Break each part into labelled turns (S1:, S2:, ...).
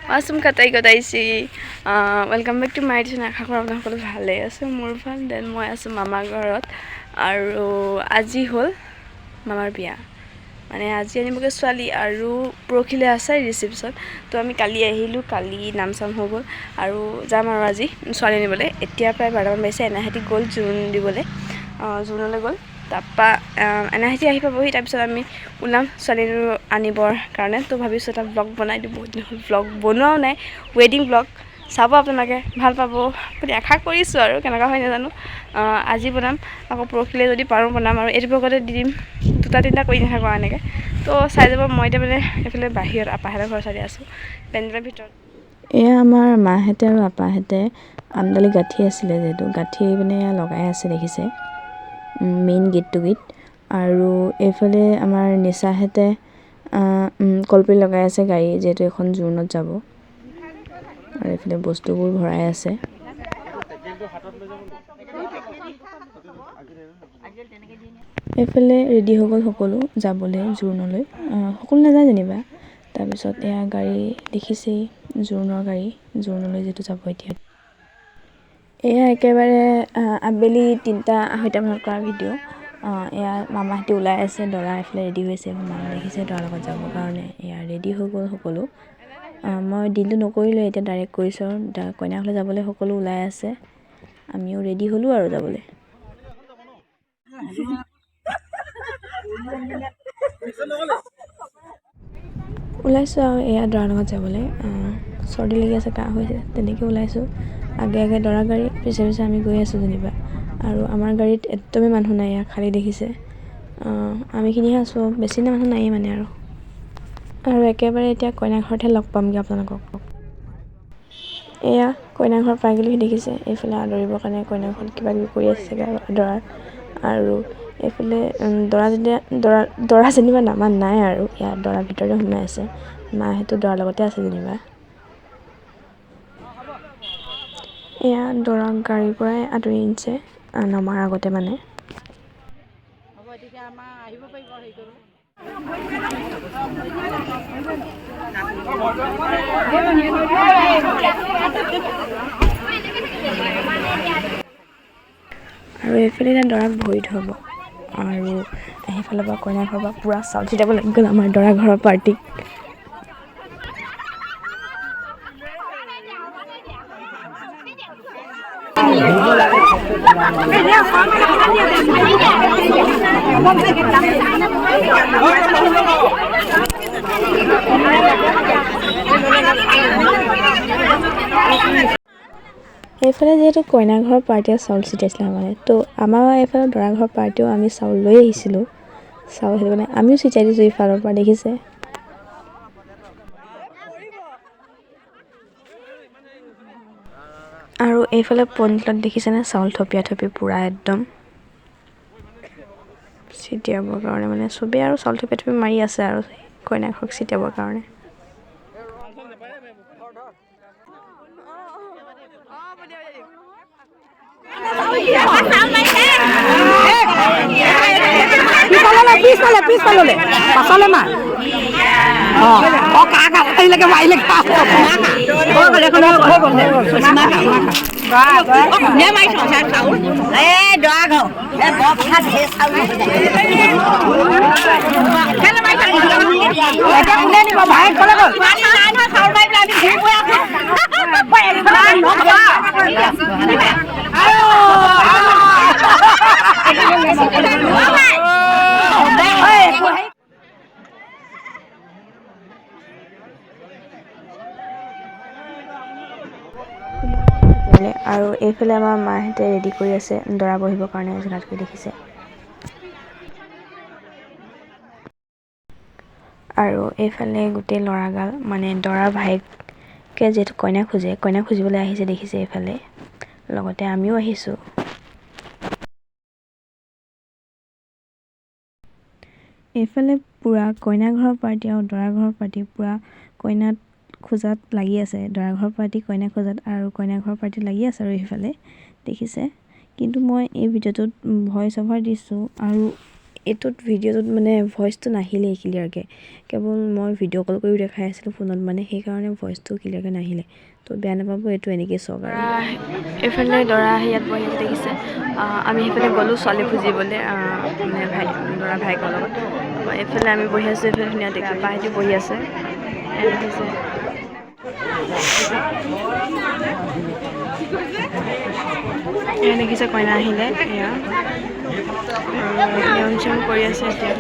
S1: Awesome katai kotaisi. Welcome back to my channel. আশা কৰোঁ আপোনালোক সকলো ভালে আছে। মোৰ ভাল দেন মই আছোঁ মামাৰ ঘৰত আৰু আজি হ'ল মামাৰ বিয়া। মানে আজি আনিবগৈ ছোৱালী আৰু পৰহিলৈ আছে ৰিচিপশ্যন। তো আমি কালি আহিলোঁ, কালি নাম চাম হৈ গ'ল আৰু যাম আৰু আজি ছোৱালী আনিবলৈ। এতিয়া প্ৰায় 12মান বাজিছে। এনাহঁতি গ'ল জোৰোণ দিবলৈ, জোৰোণলৈ গ'ল। তাৰপৰা এনাহঁতি আহি পাবহি, তাৰপিছত আমি ওলাম ছোৱালী আনিবৰ কাৰণে। তো ভাবিছোঁ এটা ব্লগ বনাই দিওঁ, বহুত দিন হ'ল ব্লগ বনোৱাও নাই, ৱেডিং ব্লগ চাব আপোনালোকে, ভাল পাব বুলি আশা কৰিছোঁ আৰু কেনেকুৱা হয় নাজানো। আজি বনাম, আকৌ পৰহিলৈ যদি পাৰোঁ বনাম আৰু এইটো ব্লগতে দি দিম, 2-3টা কৰি নাথাকোঁ এনেকৈ। তো চাই যাব। মই এতিয়া মানে এইফালে বাহিৰত আপাহঁতৰ ঘৰ চাই আছোঁ, পেণ্ডেলৰ ভিতৰত। এয়া আমাৰ মাহঁতে আৰু আপাহঁতে আমডালি গাঁঠি আছিলে, যিহেতু গাঁঠি মানে লগাই আছে দেখিছে, মেইন গেটটো গেট। আৰু এইফালে আমাৰ নিচাহঁতে কলপুলি লগাই আছে গাড়ী, যিহেতু এখন জোৰোণত যাব। আৰু এইফালে বস্তুবোৰ ভৰাই আছে। এইফালে ৰেডি হৈ গ'ল সকলো যাবলৈ জোৰোণলৈ, সকলো নাযায় যেনিবা। তাৰপিছত এয়া গাড়ী দেখিছেই, জোৰোণৰ গাড়ী, জোৰোণলৈ যিহেতু যাব এতিয়া। এয়া একেবাৰে আবেলি 3-2:30 মানত কৰা ভিডিঅ'। এয়া মামাহঁতি ওলাই আছে, দৰা এফালে ৰেডি হৈছে, মামা দেখিছে দৰাৰ লগত যাবৰ কাৰণে। এয়া ৰেডি হৈ গ'ল সকলো। মই দিনটো নকৰিলোঁ, এতিয়া ডাইৰেক্ট কৰিছোঁ আৰু কইনাঘৰলৈ যাবলৈ সকলো ওলাই আছে। আমিও ৰেডি হ'লোঁ আৰু যাবলৈ। ওলাইছোঁ আৰু এয়া দৰাৰ লগত যাবলৈ। চৰ্দি লাগি আছে, কাহ হৈছে, তেনেকৈ ওলাইছোঁ। আগে আগে দৰা গাড়ী, পিছে পিছে আমি গৈ আছোঁ যেনিবা। আৰু আমাৰ গাড়ীত একদমেই মানুহ নাই, ইয়াত খালী দেখিছে। আমিখিনিহে আছোঁ, বেছি মানুহ নায়েই মানে আৰু একেবাৰে এতিয়া কইনা ঘৰতহে লগ পামগৈ আপোনালোকক। এয়া কইনা ঘৰ পাই গ'লোহি দেখিছে। এইফালে আদৰিবৰ কাৰণে কইনা ঘৰত কিবা কিবি কৰি আছে চাগে দৰাৰ। আৰু এইফালে দৰা যেনিবা নামা নাই আৰু ইয়াত দৰাৰ ভিতৰতে সোমাই আছে। মাহঁতো দৰাৰ লগতে আছে যেনিবা। এয়া দৰাক গাড়ীৰ পৰাই আদৰি আনিছে, নমাৰ আগতে মানে। আৰু এইফালে এতিয়া দৰাক ভৰি থ'ব আৰু সেইফালৰ পৰা কইনা ঘৰৰ পৰা পূৰা চাউল ছিটাব লাগি গ'ল আমাৰ দৰা ঘৰৰ পাৰ্টিক। এইফালে যিহেতু কইনা ঘৰৰ পাৰ্টীয়ে চাউল ছিটাইছিলে মানে, তো আমাৰ এইফালে দৰা ঘৰৰ পাৰ্টীয়েও আমি চাউল লৈ আহিছিলোঁ। চাউল সেইটো কাৰণে আমিও ছিটাই দিছোঁ ইফালৰ পৰা দেখিছে। আৰু এইফালে পঞ্চলত দেখিছেনে চাউল থপিয়াই থপি পূৰা একদম ছিটিয়াবৰ কাৰণে, মানে চবেই আৰু চাউল থপিয়াই থপি মাৰি আছে আৰু কইনা ঘৰক ছিটিয়াবৰ কাৰণে। পিছফালে পাছলে মাৰ আৰু এইফালে আমাৰ মাহঁতে ৰেডি কৰি আছে দৰা বহিবৰ কাৰণে জেগাতকৈ দেখিছে। আৰু এইফালে গোটেই ল'ৰাগাল, মানে দৰাৰ ভাইকে যিহেতু কইনা খুজিবলৈ আহিছে দেখিছে এইফালে, লগতে আমিও আহিছোঁ। এইফালে পূৰা কইনা ঘৰৰ পাৰ্টি আৰু দৰা ঘৰৰ পাৰ্টি পূৰা কইনাত খোজাত লাগি আছে। দৰা ঘৰৰ পাৰ্টি কইনা খোজাত আৰু কইনা ঘৰৰ পাৰ্টি লাগি আছে আৰু সেইফালে দেখিছে। কিন্তু মই এই ভিডিঅ'টোত ভইচ অভাৰ দিছোঁ আৰু
S2: এইটোত ভিডিঅ'টোত মানে ভইচটো নাহিলে ক্লিয়াৰকৈ, কেৱল মই ভিডিঅ' কল কৰিও দেখাই আছিলোঁ ফোনত, মানে সেইকাৰণে ভইচটো ক্লিয়াৰকৈ নাহিলে। তো বেয়া নাপাব, এইটো এনেকৈ চাওক আৰু।
S1: এইফালে দৰা আহি ইয়াত বহি আছে দেখিছে। আমি সেইফালে গ'লোঁ ছোৱালী খুজিবলৈ, মানে দৰা ভাইকৰ লগত। এইফালে আমি বহি আছোঁ, এইফালে ধুনীয়া দেখি আপাহঁতি বহি আছে। দেখিছে এয়া দেখিছে কইনা আহিলে, এয়া নিয়ম চিয়ম কৰি আছে এতিয়া।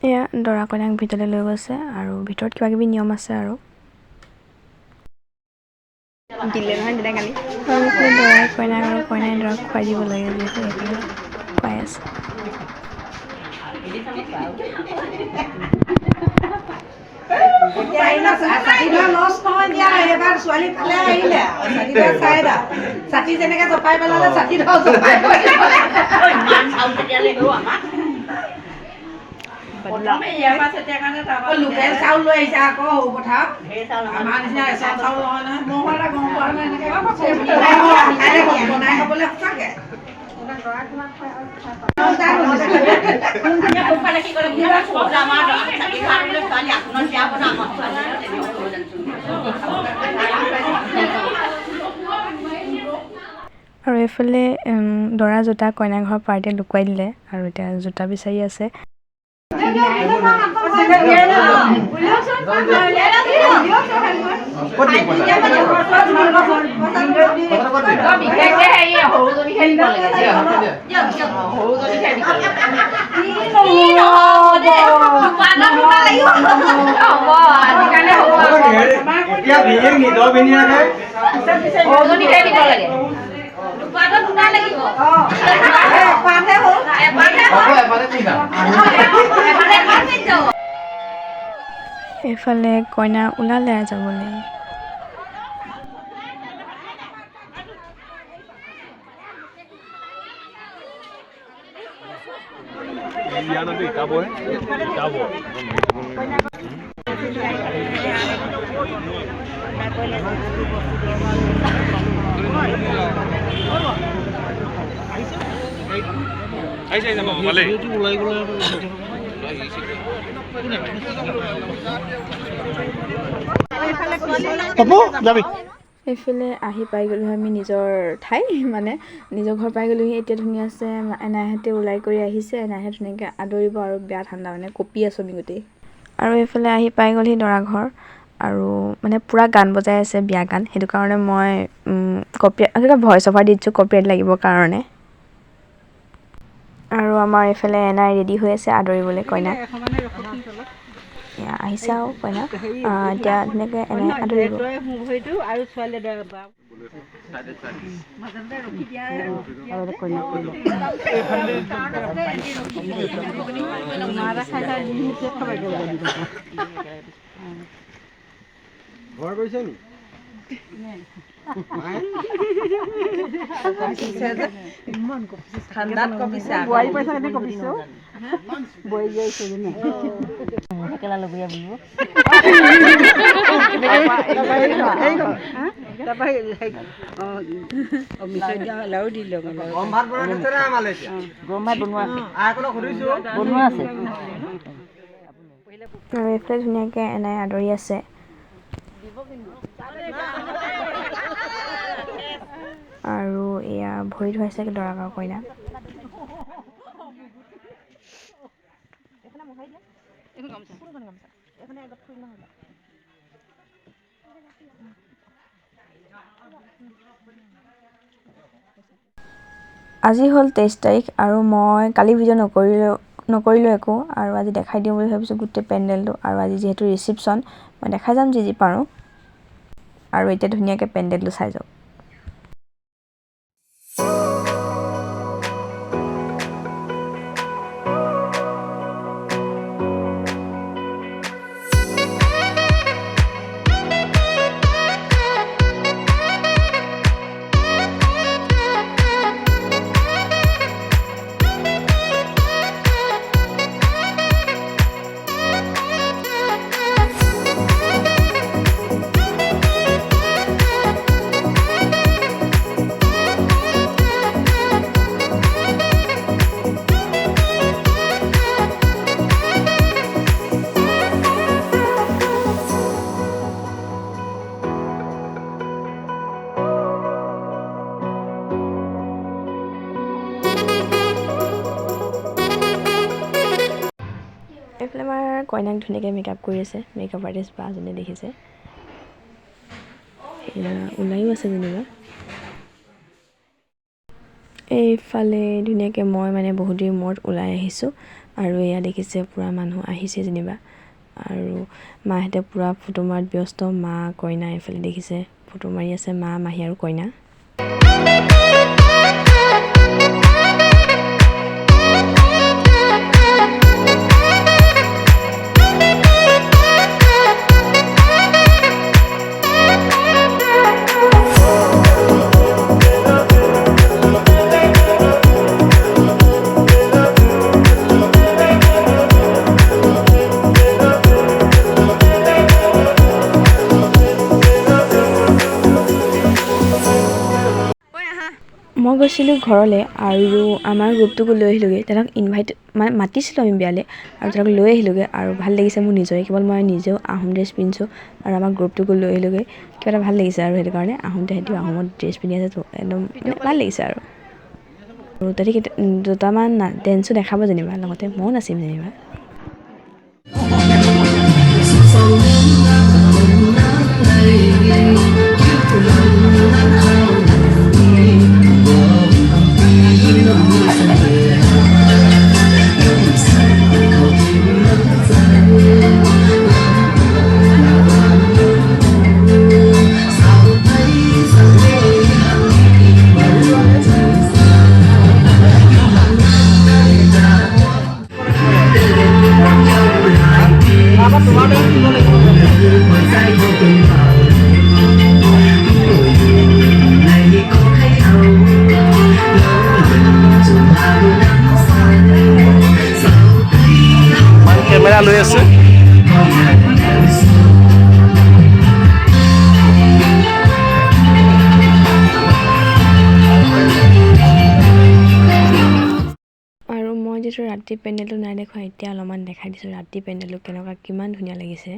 S1: এয়া দৰা কইনাক ভিতৰলৈ লৈ গৈছে আৰু ভিতৰত কিবা কিবি নিয়ম আছে আৰু দিলে নহয় দিলে কালি। আৰু এইফালে দৰাই কইনাক আৰু কইনাই দৰাক খুৱাই দিব লাগে, যিহেতু এইফালে খুৱাই আছে।
S3: ছাতি যেনেকে জপাই পেলালে ছাতি লোকেল চাউল লৈ আহিছে আকৌ সৰু কথা, আমাৰ নিচিনা ৰেচন চাউল নহয় নহয়। মই এটা গম পোৱা নাই, এনেকে বনাই খাবলৈ সঁচাকে।
S1: আৰু এইফালে দৰা জোতা কইনা ঘৰৰ পাৰ্টিয়ে লুকুৱাই দিলে আৰু এতিয়া জোতা বিচাৰি আছে। এইফালে কইনা ওলালে যাবলৈ। এইফালে আহি পাই গ'লো আমি নিজৰ ঠাই, মানে নিজৰ ঘৰ পাই গ'লোহি। এতিয়া ধুনীয়াছে এনাইহঁতে ওলাই কৰি আহিছে, এনাইহঁতে ধুনীয়াকৈ আদৰিব আৰু বেয়া ঠাণ্ডা, মানে কঁপি আছোঁ আমি গোটেই। আৰু এইফালে আহি পাই গ'লহি দৰা ঘৰ, আৰু মানে পূৰা গান বজাই আছে, বিয়া গান। সেইটো কাৰণে মই ভইচ অভাৰ দি দিছোঁ কপিৰাইট লাগিবৰ কাৰণে। আৰু আমাৰ এইফালে এনাই ৰেডি হৈ আছে আদৰিবলৈ কইনাক। আহিছে আৰু কইনা, এতিয়া ধুনীয়াকৈ এনাই আদৰিব।
S3: ঠাণ্ডাত কমিছে বোৱাৰী পইচা কেনে কমিছে বোৱাৰী যাইছে যেনে একেলা লগীয়া বুলিব
S1: আৰু এইফালে ধুনীয়াকৈ এনাই আদৰি আছে। আৰু এয়া ভৰি ধুৱাইছে দৰাক আৰু কইনাক। আজি হ'ল 23 তাৰিখ আৰু মই কালি ভিডিঅ' নকৰিলোঁ একো, আৰু আজি দেখাই দিওঁ বুলি ভাবিছোঁ গোটেই পেণ্ডেলটো। আৰু আজি যিহেতু ৰিচিপশ্যন, মই দেখাই যাম যি পাৰোঁ।
S2: আৰু এতিয়া ধুনীয়াকৈ পেণ্ডেলটো চাই যাওক। এইফালে আমাৰ কইনাক ধুনীয়াকৈ মেকআপ কৰি আছে, মেকআপ আৰ্টিষ্ট বা যোনে দেখিছে এয়া ওলাইও আছে যেনিবা। এইফালে ধুনীয়াকৈ মই মানে বহুত দেৰি মূৰত ওলাই আহিছোঁ আৰু এয়া দেখিছে পূৰা মানুহ আহিছে যেনিবা আৰু মাহঁতে পূৰা ফটো মৰাত ব্যস্ত। মা কইনা এইফালে দেখিছে ফটো মাৰি আছে, মা মাহী আৰু কইনা। মই গৈছিলোঁ ঘৰলৈ আৰু আমাৰ গ্ৰুপটোকো লৈ আহিলোঁগৈ। তাহাঁতক মানে মাতিছিলোঁ আমি বিয়ালৈ আৰু তাহাঁতক লৈ আহিলোঁগৈ আৰু ভাল লাগিছে মোৰ নিজৰে। কেৱল মই নিজেও আহোম ড্ৰেছ পিন্ধিছোঁ আৰু আমাৰ গ্ৰুপটোকো লৈ আহিলোঁগৈ। কিবা এটা ভাল লাগিছে আৰু সেইটো কাৰণে তাহাঁতিও আহোমত ড্ৰেছ পিন্ধি আছে তো একদম মানে ভাল লাগিছে আৰু তাহাঁতি দুটামান ডেন্সো দেখাব যেনিবা, লগতে ময়ো নাচিম যেনিবা।
S4: কেমেৰা লৈ আছে।
S2: আৰু মই যিটো ৰাতি পেণ্ডেলটো নাই দেখুৱা, এতিয়া অলপমান দেখাই দিছোঁ ৰাতি পেণ্ডেলটো কেনেকুৱা, কিমান ধুনীয়া লাগিছে।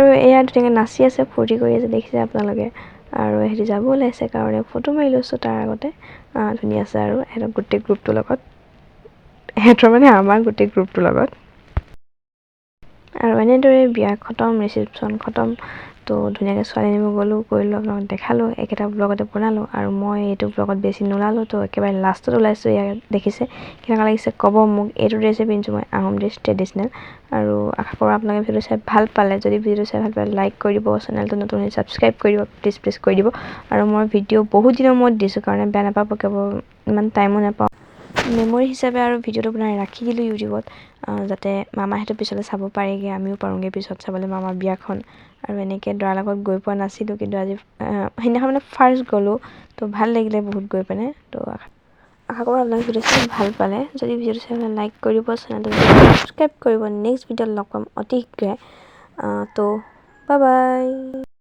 S2: আৰু এয়া ধুনীয়াকৈ নাচি আছে, ফূৰ্তি কৰি আছে, দেখিছে আপোনালোকে। আৰু সিহঁতি যাব ওলাইছে কাৰণে ফটো মাৰি লৈছোঁ তাৰ আগতে। ধুনীয়া আছে আৰু সিহঁতৰ গোটেই গ্ৰুপটোৰ লগত, সিহঁতৰ মানে আমাৰ গোটেই গ্ৰুপটোৰ লগত। আৰু এনেদৰে বিয়া খতম, ৰিচিপশ্যন খতম। তো ধুনীয়াকৈ ছোৱালী আনিব গ'লোঁ, কৰিলোঁ, আপোনালোকক দেখালোঁ, একেটা ব্লগতে বনালোঁ। আৰু মই এইটো ব্লগত বেছি নোলালোঁ, তো একেবাৰে লাষ্টত ওলাইছোঁ। ইয়াত দেখিছে কেনেকুৱা লাগিছে ক'ব মোক। এইটো ড্ৰেছেই পিন্ধিছোঁ মই, আহোম ড্ৰেছ ট্ৰেডিশ্যনেল। আৰু আশা কৰোঁ আপোনালোকে ভিডিঅ'টো চাই ভাল পালে। যদি ভিডিঅ'টো চাই ভাল পালে লাইক কৰি দিব, চেনেলটো নতুন হ'লে ছাবস্ক্ৰাইব কৰি দিব, প্লিজ কৰি দিব। আৰু মই ভিডিঅ' বহুত দিনৰ মূৰত দিছোঁ কাৰণে বেয়া নাপাব, কেৱল ইমান টাইমো নাপাওঁ। মেমৰি হিচাপে আৰু ভিডিঅ'টো বনাই ৰাখি দিলোঁ ইউটিউবত, যাতে মামাহঁতে পিছলৈ চাব পাৰেগৈ, আমিও পাৰোঁগৈ পিছত চাবলৈ মামাৰ বিয়াখন। আৰু এনেকৈ দৰাৰ লগত গৈ পোৱা নাছিলোঁ, কিন্তু আজি সেইদিনাখন মানে ফাৰ্ষ্ট গ'লোঁ, তো ভাল লাগিলে বহুত গৈ পিনে। তো আশা কৰোঁ আপোনালোকে ভিডিঅ' চাই ভাল পালে। যদি ভিডিঅ'টো চাই ভাল লাইক কৰিব, চেনেলটো ছাবস্ক্ৰাইব কৰিব। নেক্সট ভিডিঅ'ত লগ পাম অতি শীঘ্ৰে। তো বাই বাই।